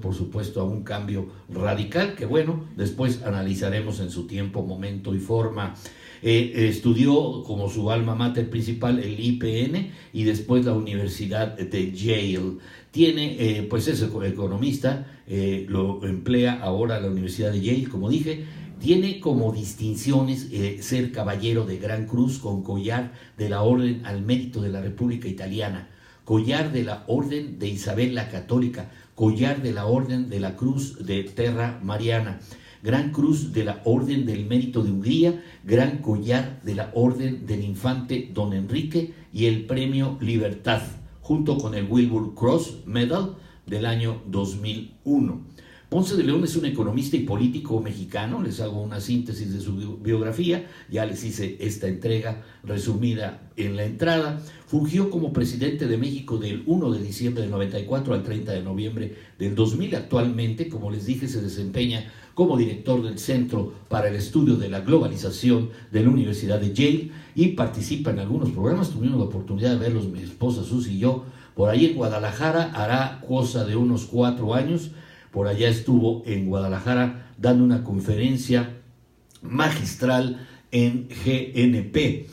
Por supuesto, a un cambio radical que, bueno, después analizaremos en su tiempo, momento y forma. Estudió como su alma mater principal el IPN y después la Universidad de Yale. Tiene, pues es economista, lo emplea ahora la Universidad de Yale, como dije. Tiene como distinciones ser caballero de Gran Cruz con collar de la Orden al Mérito de la República Italiana, collar de la Orden de Isabel la Católica, collar de la Orden de la Cruz de Terra Mariana, Gran Cruz de la Orden del Mérito de Hungría, Gran Collar de la Orden del Infante Don Enrique y el Premio Libertad, junto con el Wilbur Cross Medal del año 2001. Ponce de León es un economista y político mexicano. Les hago una síntesis de su biografía, ya les hice esta entrega resumida en la entrada. Fungió como presidente de México del 1 de diciembre del 94 al 30 de noviembre del 2000. Actualmente, como les dije, se desempeña como director del Centro para el Estudio de la Globalización de la Universidad de Yale y participa en algunos programas. Tuvimos la oportunidad de verlos, mi esposa Susi y yo, por ahí en Guadalajara, hará cosa de unos 4 años. Por allá estuvo en Guadalajara dando una conferencia magistral en GNP,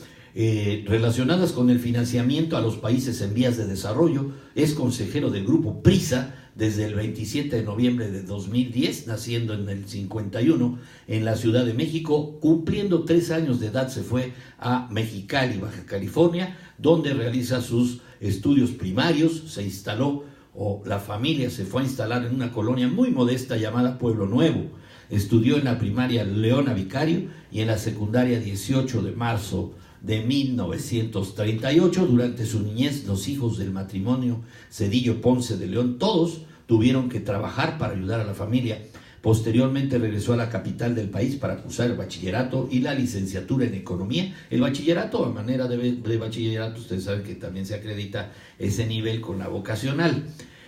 relacionadas con el financiamiento a los países en vías de desarrollo. Es consejero del grupo PRISA desde el 27 de noviembre de 2010, naciendo en el 51 en la Ciudad de México. Cumpliendo 3 años de edad se fue a Mexicali, Baja California, donde realiza sus estudios primarios. Se instaló, la familia se fue a instalar en una colonia muy modesta llamada Pueblo Nuevo. Estudió en la primaria Leona Vicario y en la secundaria 18 de marzo de 1938. Durante su niñez, los hijos del matrimonio Cedillo Ponce de León, todos tuvieron que trabajar para ayudar a la familia. Posteriormente regresó a la capital del país para cursar el bachillerato y la licenciatura en economía. El bachillerato, a manera de bachillerato, ustedes saben que también se acredita ese nivel con la vocacional.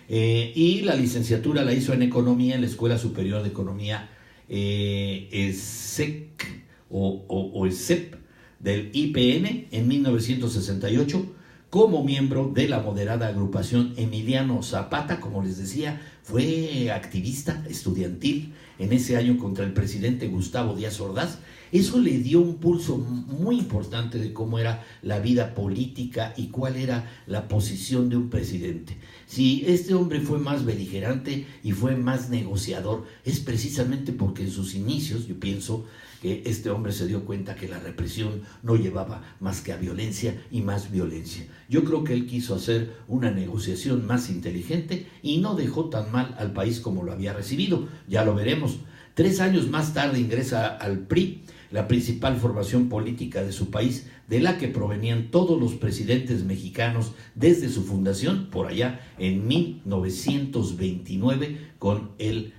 Y la licenciatura la hizo en economía en la Escuela Superior de Economía ESEC o ESEP del IPN en 1968. Como miembro de la moderada agrupación Emiliano Zapata, como les decía, fue activista estudiantil en ese año contra el presidente Gustavo Díaz Ordaz. Eso le dio un pulso muy importante de cómo era la vida política y cuál era la posición de un presidente. Si este hombre fue más beligerante y fue más negociador, es precisamente porque en sus inicios, yo pienso, que este hombre se dio cuenta que la represión no llevaba más que a violencia y más violencia. Yo creo que él quiso hacer una negociación más inteligente y no dejó tan mal al país como lo había recibido. Ya lo veremos. 3 años más tarde ingresa al PRI, la principal formación política de su país, de la que provenían todos los presidentes mexicanos desde su fundación, por allá en 1929, con el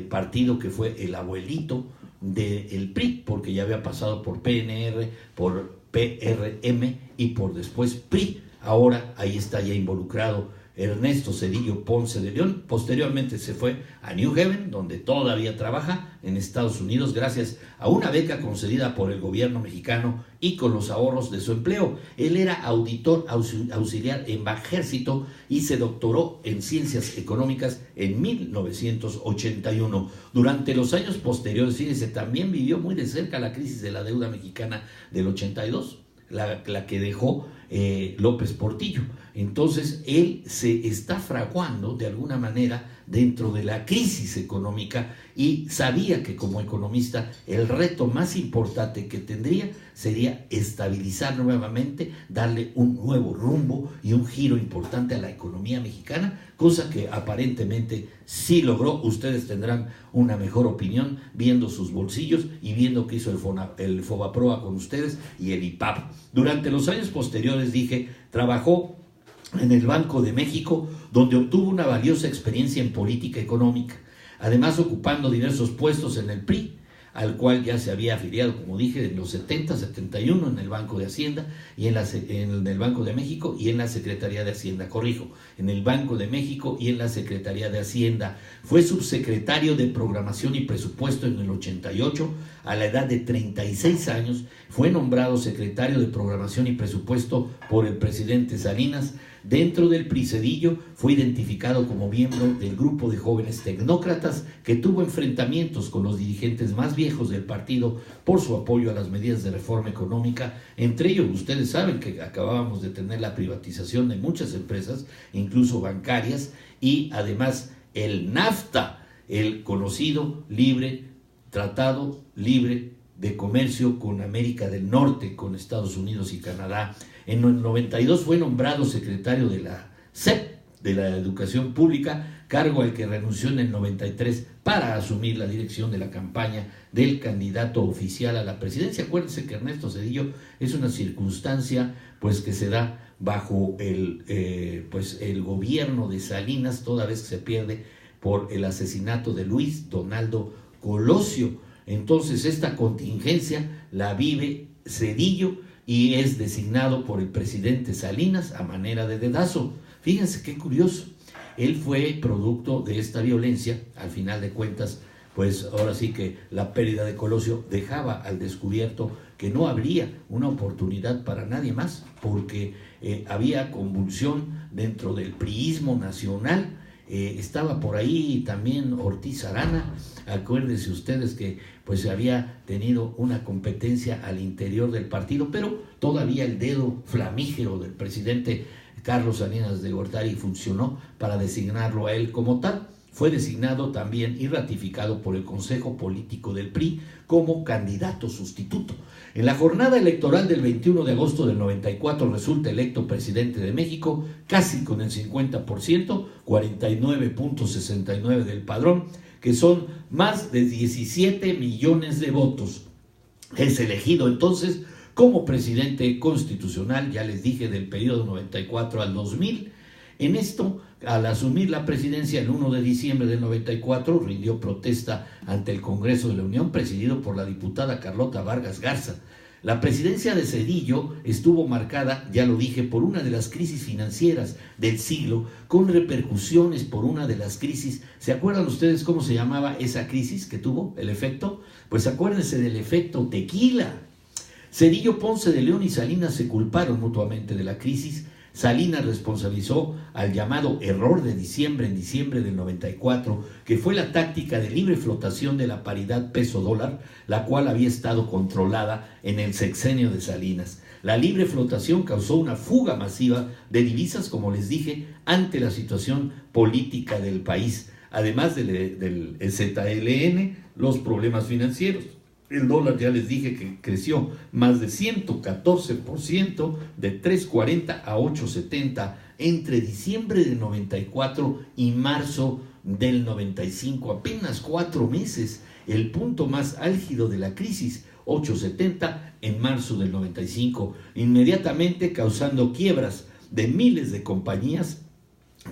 partido que fue el abuelito del PRI, porque ya había pasado por PNR, por PRM y por después PRI. Ahora ahí está ya involucrado Ernesto Cedillo Ponce de León. Posteriormente se fue a New Haven, donde todavía trabaja en Estados Unidos gracias a una beca concedida por el gobierno mexicano y con los ahorros de su empleo. Él era auditor auxiliar en Bajército y se doctoró en Ciencias Económicas en 1981. Durante los años posteriores, fíjense, también vivió muy de cerca la crisis de la deuda mexicana del 82, la que dejó López Portillo. Entonces él se está fraguando de alguna manera dentro de la crisis económica y sabía que como economista el reto más importante que tendría sería estabilizar nuevamente, darle un nuevo rumbo y un giro importante a la economía mexicana, cosa que aparentemente sí logró. Ustedes tendrán una mejor opinión viendo sus bolsillos y viendo que hizo el Fobaproa con ustedes y el IPAP. Durante los años posteriores, dije, trabajó en el Banco de México, donde obtuvo una valiosa experiencia en política económica, además ocupando diversos puestos en el PRI, al cual ya se había afiliado, como dije, en los 70, 71 en el Banco de Hacienda y en el Banco de México y en la Secretaría de Hacienda, en el Banco de México y en la Secretaría de Hacienda. Fue subsecretario de Programación y Presupuesto en el 88, a la edad de 36 años, fue nombrado secretario de Programación y Presupuesto por el presidente Salinas. Dentro del PRI, Zedillo fue identificado como miembro del grupo de jóvenes tecnócratas que tuvo enfrentamientos con los dirigentes más viejos del partido por su apoyo a las medidas de reforma económica. Entre ellos, ustedes saben que acabábamos de tener la privatización de muchas empresas, incluso bancarias, y además el NAFTA, el conocido Tratado Libre de Comercio con América del Norte, con Estados Unidos y Canadá. En el 92 fue nombrado secretario de la SEP, de la Educación Pública, cargo al que renunció en el 93 para asumir la dirección de la campaña del candidato oficial a la presidencia. Acuérdense que Ernesto Zedillo es una circunstancia pues que se da bajo el gobierno de Salinas, toda vez que se pierde por el asesinato de Luis Donaldo Colosio. Entonces esta contingencia la vive Zedillo y es designado por el presidente Salinas a manera de dedazo. Fíjense qué curioso, él fue producto de esta violencia. Al final de cuentas, pues ahora sí que la pérdida de Colosio dejaba al descubierto que no habría una oportunidad para nadie más, porque había convulsión dentro del priismo nacional. Estaba por ahí también Ortiz Arana. Acuérdense ustedes que pues se había tenido una competencia al interior del partido, pero todavía el dedo flamígero del presidente Carlos Salinas de Gortari funcionó para designarlo a él como tal. Fue designado también y ratificado por el Consejo Político del PRI como candidato sustituto. En la jornada electoral del 21 de agosto del 94 resulta electo presidente de México, casi con el 50%, 49.69 del padrón, que son más de 17 millones de votos. Es elegido entonces como presidente constitucional, ya les dije, del periodo 94 al 2000. En esto, al asumir la presidencia el 1 de diciembre del 94, rindió protesta ante el Congreso de la Unión, presidido por la diputada Carlota Vargas Garza. La presidencia de Zedillo estuvo marcada, ya lo dije, por una de las crisis financieras del siglo, con repercusiones por una de las crisis. ¿Se acuerdan ustedes cómo se llamaba esa crisis que tuvo el efecto? Pues acuérdense del efecto tequila. Zedillo, Ponce de León y Salinas se culparon mutuamente de la crisis. Salinas responsabilizó al llamado error de diciembre en diciembre del 94, que fue la táctica de libre flotación de la paridad peso-dólar, la cual había estado controlada en el sexenio de Salinas. La libre flotación causó una fuga masiva de divisas, como les dije, ante la situación política del país, además del ZLN, los problemas financieros. El dólar, ya les dije que creció más de 114%, de 3.40 a 8.70 entre diciembre del 94 y marzo del 95, apenas 4 meses, el punto más álgido de la crisis, 8.70 en marzo del 95, inmediatamente causando quiebras de miles de compañías,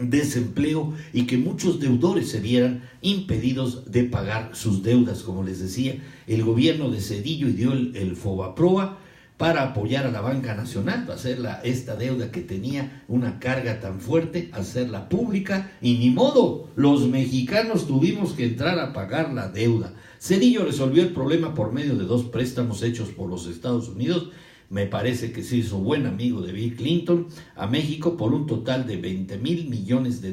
desempleo y que muchos deudores se vieran impedidos de pagar sus deudas. Como les decía, el gobierno de Zedillo dio el Fobaproa para apoyar a la banca nacional, para hacer esta deuda que tenía una carga tan fuerte, hacerla pública, y ni modo, los mexicanos tuvimos que entrar a pagar la deuda. Zedillo resolvió el problema por medio de 2 préstamos hechos por los Estados Unidos. Me parece que se hizo buen amigo de Bill Clinton, a México por un total de $20,000 millones,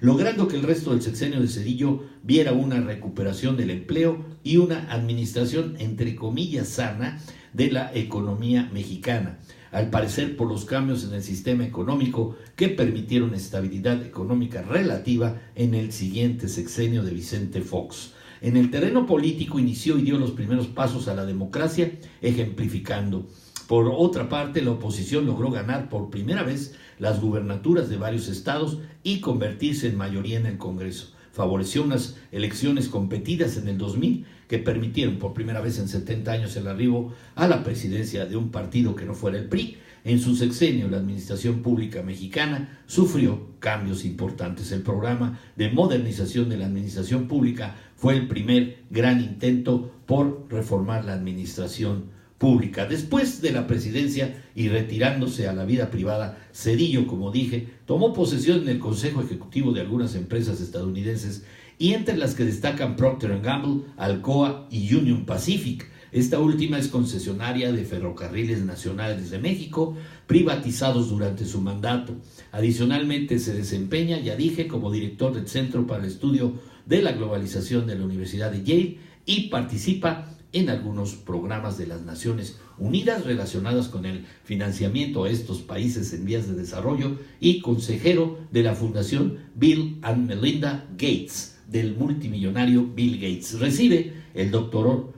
logrando que el resto del sexenio de Zedillo viera una recuperación del empleo y una administración, entre comillas, sana de la economía mexicana. Al parecer, por los cambios en el sistema económico que permitieron estabilidad económica relativa en el siguiente sexenio de Vicente Fox. En el terreno político inició y dio los primeros pasos a la democracia, ejemplificando. Por otra parte, la oposición logró ganar por primera vez las gubernaturas de varios estados y convertirse en mayoría en el Congreso. Favoreció unas elecciones competidas en el 2000 que permitieron por primera vez en 70 años el arribo a la presidencia de un partido que no fuera el PRI. En su sexenio, la administración pública mexicana sufrió cambios importantes. El programa de modernización de la administración pública fue el primer gran intento por reformar la administración pública. Después de la presidencia y retirándose a la vida privada, Zedillo, como dije, tomó posesión en el Consejo Ejecutivo de algunas empresas estadounidenses, y entre las que destacan Procter & Gamble, Alcoa y Union Pacific. Esta última es concesionaria de Ferrocarriles Nacionales de México, privatizados durante su mandato. Adicionalmente se desempeña, ya dije, como director del Centro para el Estudio de la Globalización de la Universidad de Yale y participa en algunos programas de las Naciones Unidas relacionados con el financiamiento a estos países en vías de desarrollo y consejero de la Fundación Bill and Melinda Gates, del multimillonario Bill Gates. Recibe el doctorado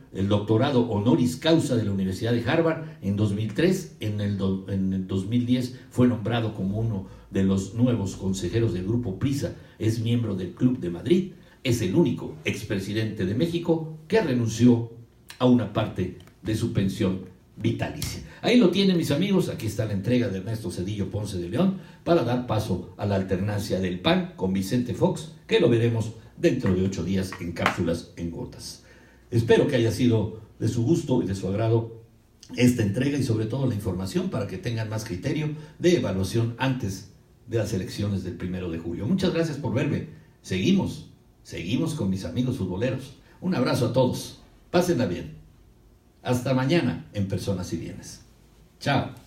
honoris causa de la Universidad de Harvard en 2003. En el 2010 fue nombrado como uno de los nuevos consejeros del Grupo PRISA. Es miembro del Club de Madrid. Es el único expresidente de México que renunció a una parte de su pensión vitalicia. Ahí lo tienen, mis amigos. Aquí está la entrega de Ernesto Zedillo Ponce de León para dar paso a la alternancia del PAN con Vicente Fox, que lo veremos dentro de 8 días en cápsulas en gotas. Espero que haya sido de su gusto y de su agrado esta entrega y sobre todo la información para que tengan más criterio de evaluación antes de las elecciones del 1 de julio. Muchas gracias por verme. Seguimos con mis amigos futboleros. Un abrazo a todos. Pásenla bien. Hasta mañana en Personas y Bienes. Chao.